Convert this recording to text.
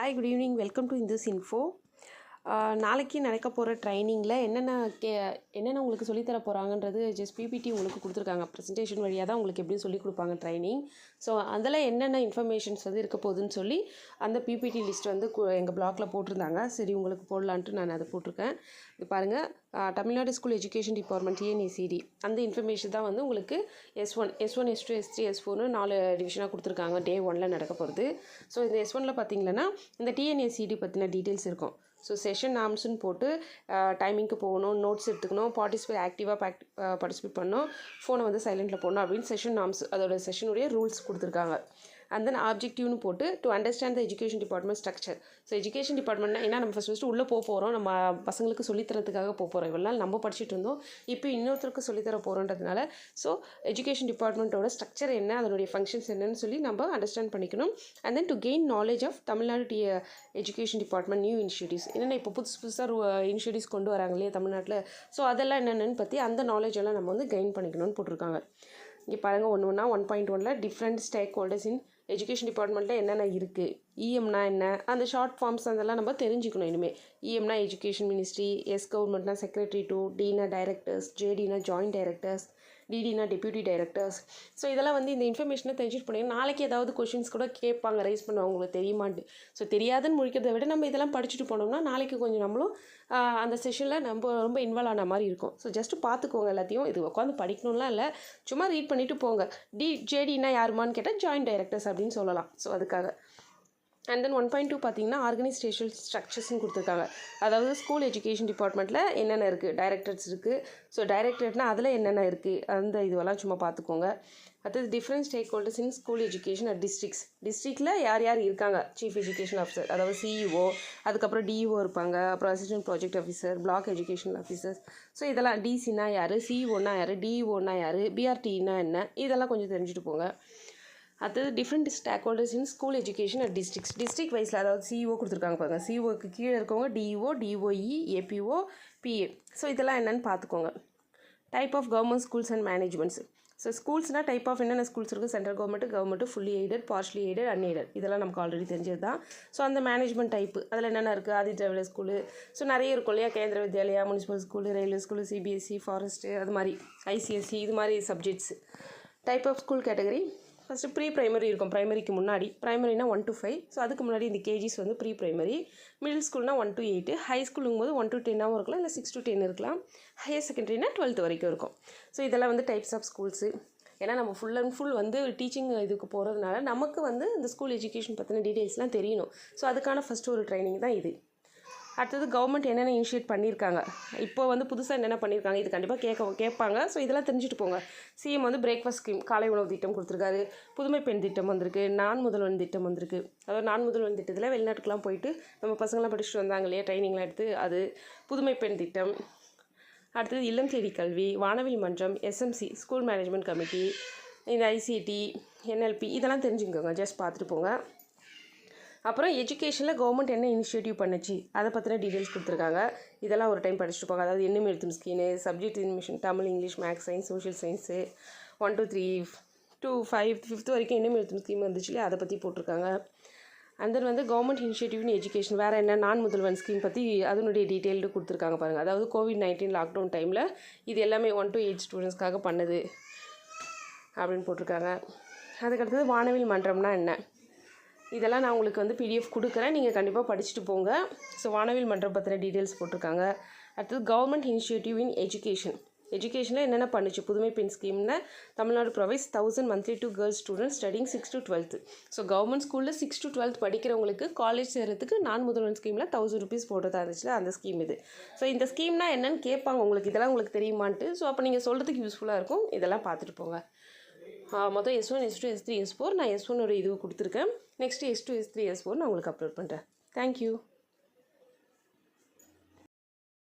Hi, good evening. Welcome to Indus Info. நாளைக்கு நடக்க போகிற ட்ரைனிங்கில் என்னென்ன உங்களுக்கு சொல்லித்தர போகிறாங்கன்றது ஜஸ்ட் பிபிடி உங்களுக்கு கொடுத்துருக்காங்க. ப்ரெசன்டேஷன் வழியாக தான் உங்களுக்கு எப்படி சொல்லிக் கொடுப்பாங்க ட்ரைனிங். ஸோ அதில் என்னென்ன இன்ஃபர்மேஷன்ஸ் வந்து இருக்க போகுதுன்னு சொல்லி அந்த பிபிடி லிஸ்ட் வந்து எங்கள் பிளாகில் போட்டிருந்தாங்க. சரி, உங்களுக்கு போடலான்ட்டு நான் அதை போட்டிருக்கேன். இது பாருங்கள், தமிழ்நாடு ஸ்கூல் எஜுகேஷன் டிபார்ட்மெண்ட் டிஎன்ஏசிடி அந்த இன்ஃபர்மேஷன் தான் வந்து உங்களுக்கு S1, S2, S3, S4னு 4 டிவிஷனாக கொடுத்துருக்காங்க. Day 1 நடக்க போகிறது. ஸோ இந்த S1ல் பார்த்தீங்கன்னா இந்த டிஎன்ஏசிடி பற்றின டீட்டெயில்ஸ் இருக்கும். ஸோ செஷன் நாம்ஸ்ன்னு போட்டு டைமிங்க்கு போகணும், நோட்ஸ் எடுத்துக்கணும், ஆக்டிவாக பார்ட்டிசிபேட் பண்ணணும், ஃபோனை வந்து சைலண்ட்டில் போடணும் அப்படின்னு செஷன் நாம்ஸ் அதோட செஷனுடைய ரூல்ஸ் கொடுத்துருக்காங்க. அண்ட் தென் ஆப்ஜெக்டிவ்னு போட்டு to understand the education department structure. So education டிபார்ட்மெண்ட்னா ஏன்னா நம்ம ஃபஸ்ட்டு உள்ளே போகிறோம், நம்ம பசங்களுக்கு சொல்லித்தரத்துக்காக போகிறோம். இவ்வளோ நம்ம படிச்சுட்டு இருந்தோம், இப்போ இன்னொருத்தருக்கு சொல்லித்தர போகிறோன்றதுனால ஸோ எஜுகேஷன் டிபார்ட்மெண்ட்டோட ஸ்ட்ரக்சர் என்ன, அதனுடைய ஃபங்க்ஷன்ஸ் என்னன்னு சொல்லி நம்ம அண்டர்ஸ்டாண்ட் பண்ணிக்கணும். And then to gain knowledge of Tamil Nadu education department new initiatives, என்னென்ன இப்போ புதுசாக இனிஷியேட்டிவ்ஸ் கொண்டு வராங்க இல்லையா தமிழ்நாட்டில். ஸோ அதெல்லாம் என்னென்னு பற்றி அந்த நாலேஜ் எல்லாம் நம்ம வந்து கெயின் பண்ணிக்கணும்னு போட்டிருக்காங்க. இங்கே பாருங்கள், 1.1 different stakeholders in education டிபார்ட்மெண்ட்டில் என்னென்ன இருக்குது, இஎம்னா என்ன, அந்த ஷார்ட் ஃபார்ம்ஸ் அதெல்லாம் நம்ம தெரிஞ்சுக்கணும். இனிமேல் இஎம்னா எஜுகேஷன் மினிஸ்ட்ரி, எஸ் கவர்மெண்ட்னா செக்ரட்டரி டு, டினா டைரக்டர்ஸ், ஜேடினா ஜாயிண்ட் டைரக்டர்ஸ், டிடினா டெப்யூட்டி டைரக்டர்ஸ். ஸோ இதெல்லாம் வந்து இந்த இன்ஃபர்மேஷனை தெரிஞ்சுட்டு போனீங்கன்னா நாளைக்கு ஏதாவது கொஷின்ஸ் கூட கேட்பாங்க, ரைஸ் பண்ணுவாங்க, உங்களுக்கு தெரியுமான்ட்டு. ஸோ தெரியாதுன்னு முடிக்கிறத விட நம்ம இதெல்லாம் படிச்சுட்டு போனோம்னா நாளைக்கு கொஞ்சம் நம்மளும் அந்த செஷனில் நம்ம ரொம்ப இன்வால்வ் ஆன மாதிரி இருக்கும். ஸோ ஜஸ்ட்டு பார்த்துக்கோங்க எல்லாத்தையும். இது உட்காந்து படிக்கணும்லாம் இல்லை, சும்மா ரீட் பண்ணிவிட்டு போங்க. ஜேடினா யாருமான்னு கேட்டால் ஜாயிண்ட் டைரக்டர்ஸ் அப்படின்னு சொல்லலாம். ஸோ அதுக்காக. அண்ட் தென் 1.2 பார்த்தீங்கன்னா ஆர்கனைசேஷனல் ஸ்ட்ரக்சர்ஸ்னு கொடுத்துருக்காங்க. அதாவது ஸ்கூல் எஜுகேஷன் டிபார்ட்மெண்ட்டில் என்னென்ன இருக்குது, டைரக்டர்ஸ் இருக்குது. ஸோ டைரக்டர்னா அதில் என்னென்ன இருக்குது அந்த இதுவெல்லாம் சும்மா பார்த்துக்கோங்க. அடுத்தது different stakeholders in school education at டிஸ்ட்ரிக்டில் யார் யார் இருக்காங்க, சீஃப் எஜுகேஷன் ஆஃபீஸர் அதாவது சிஇஓ, அதுக்கப்புறம் டிஇஓ இருப்பாங்க, அப்புறம் assistant project officer, black education officers. So இதெல்லாம் டிசினா யார், சிஇஓனா யார், டிஇஓனா யார், பிஆர்டினா என்ன, இதெல்லாம் கொஞ்சம் தெரிஞ்சுட்டு போங்க. அடுத்தது different stakeholders in school education at district வைஸில், அதாவது சிஇஓ கொடுத்துருக்காங்க பாருங்கள். சிஇஓக்கு கீழே இருக்கவங்க DEO, DOE, APO, PA. So இதெல்லாம் என்னென்னு பார்த்துக்கோங்க. Type of government schools and managements. So ஸ்கூல்ஸ்னால் டைப் ஆஃப் என்னென்ன ஸ்கூல்ஸ் இருக்குது, central government, fully aided, partially aided, unaided, இதெல்லாம் நமக்கு ஆல்ரெடி தெரிஞ்சது தான். ஸோ அந்த மேனேஜ்மெண்ட் டைப்பு அதில் என்னென்ன இருக்குது, ஆதி திராவிட ஸ்கூலு, ஸோ நிறைய இருக்கும் இல்லையா, Kendriya Vidyalaya, municipal school, railway school, CBSE, forest, அது மாதிரி ஐசிஎஸ்சி, இது மாதிரி subjects. Type of school category first pre primary இருக்கும், ப்ரைமரிக்கு முன்னாடி. ப்ரைமரினா 1 to 5. ஸோ அதுக்கு முன்னாடி இந்த கேஜிஸ் வந்து ப்ரீ ப்ரைமரி. மிடில் ஸ்கூல்னா 1 to 8. ஹை ஸ்கூலுங்கும் போது 1 to 10 இருக்கலாம், இல்லை 6 to 10 இருக்கலாம். ஹையர் செகண்டரினா 12th வரைக்கும் இருக்கும். ஸோ இதெல்லாம் வந்து டைப்ஸ் ஆஃப் ஸ்கூல்ஸு. ஏன்னா நம்ம ஃபுல் அண்ட் ஃபுல் வந்து டீச்சிங் இதுக்கு போகிறதுனால நமக்கு வந்து இந்த ஸ்கூல் எஜுகேஷன் பற்றின டீட்டெயில்ஸ்லாம் தெரியணும். ஸோ அதுக்கான ஃபஸ்ட்டு ஒரு ட்ரைனிங் தான் இது. அடுத்தது கவர்மெண்ட் என்னென்ன இனிஷியேட் பண்ணியிருக்காங்க, இப்போ வந்து புதுசாக என்னென்ன பண்ணியிருக்காங்க, இது கண்டிப்பாக கேட்பாங்க. ஸோ இதெல்லாம் தெரிஞ்சுட்டு போங்க. சிஎம் வந்து பிரேக்ஃபாஸ்ட் ஸ்கீம், காலை உணவு திட்டம் கொடுத்துருக்காரு. புதுமை பெண் திட்டம் வந்திருக்கு. நான் முதல்வன் திட்டம் வந்திருக்கு. அதாவது நான் முதல்வன் திட்டத்தில் வெளிநாட்டுக்கெலாம் போயிட்டு நம்ம பசங்களாம் படிச்சுட்டு வந்தாங்க இல்லையா, ட்ரைனிங்லாம் எடுத்து, அது புதுமை பெண் திட்டம். அடுத்தது இல்லம் தேடி கல்வி, வானவில் மன்றம், எஸ்எம்சி ஸ்கூல் மேனேஜ்மெண்ட் கமிட்டி, இந்த ஐசிடி, என்எல்பி, இதெல்லாம் தெரிஞ்சுக்கோங்க. ஜஸ்ட் பார்த்துட்டு போங்க. அப்புறம் எஜுகேஷனில் கவர்மெண்ட் என்ன இனிஷியேட்டிவ் பண்ணுச்சு அதை பற்றின டீட்டெயில்ஸ் கொடுத்துருக்காங்க. இதெல்லாம் ஒரு டைம் படிச்சுட்டு போங்க. அதாவது எண்ணும் எழுத்தும் scheme, subject immersion, Tamil, English, maths, science, social science, 1 to 3 to 5 வரைக்கும் எண்ணும் எழுத்தும் ஸ்கீம் வந்துச்சு இல்லையா, அதை பற்றி போட்டிருக்காங்க. அண்ட் தென் வந்து கவர்மெண்ட் இனிஷியேட்டிவ்னு எஜுகேஷன் வேறு என்ன, நான் முதல்வன் ஸ்கீம் பற்றி அதனுடைய டீட்டெயில்டு கொடுத்துருக்காங்க பாருங்கள். அதாவது COVID-19 லாக்டவுன் டைமில் இது எல்லாமே 1 to 8 ஸ்டூடெண்ட்ஸ்க்காக பண்ணுது அப்படின்னு போட்டிருக்காங்க. அதுக்கடுத்தது வானவில் மன்றம்னா என்ன, இதெல்லாம் நான் உங்களுக்கு வந்து பிடிஎஃப் கொடுக்குறேன், நீங்கள் கண்டிப்பாக படிச்சுட்டு போங்க. ஸோ வானவில் மன்றம் பற்றின டீட்டெயில்ஸ் போட்டிருக்காங்க. அடுத்தது கவர்மெண்ட் இனிஷியேட்டிவ் இன் எஜுகேஷனில் என்னென்ன பண்ணுச்சு, புதுமை பெண் ஸ்கீம்னு Tamil Nadu provides 1000 monthly to girls students studying 6 to 12. So government ஸ்கூலில் 6 to 12 படிக்கிறவங்களுக்கு காலேஜ் சேர்கிறதுக்கு நான் முதல்வன் ஸ்கீமில் 1000 rupees போட்டதாக இருந்துச்சுல, அந்த ஸ்கீம் இது. ஸோ இந்த ஸ்கீம்னா என்னென்னு கேட்பாங்க உங்களுக்கு, இதெல்லாம் உங்களுக்கு தெரியுமான்ட்டு. ஸோ அப்போ நீங்கள் சொல்கிறதுக்கு யூஸ்ஃபுல்லாக இருக்கும். இதெல்லாம் பார்த்துட்டு போங்க. மொத்தம் S1, S2, S3, S4 நான் S1 ஒரு இது கொடுத்துருக்கேன். நெக்ஸ்ட்டு S2, S3, S4 நான் உங்களுக்கு அப்லோட் பண்ணுறேன். தேங்க்யூ.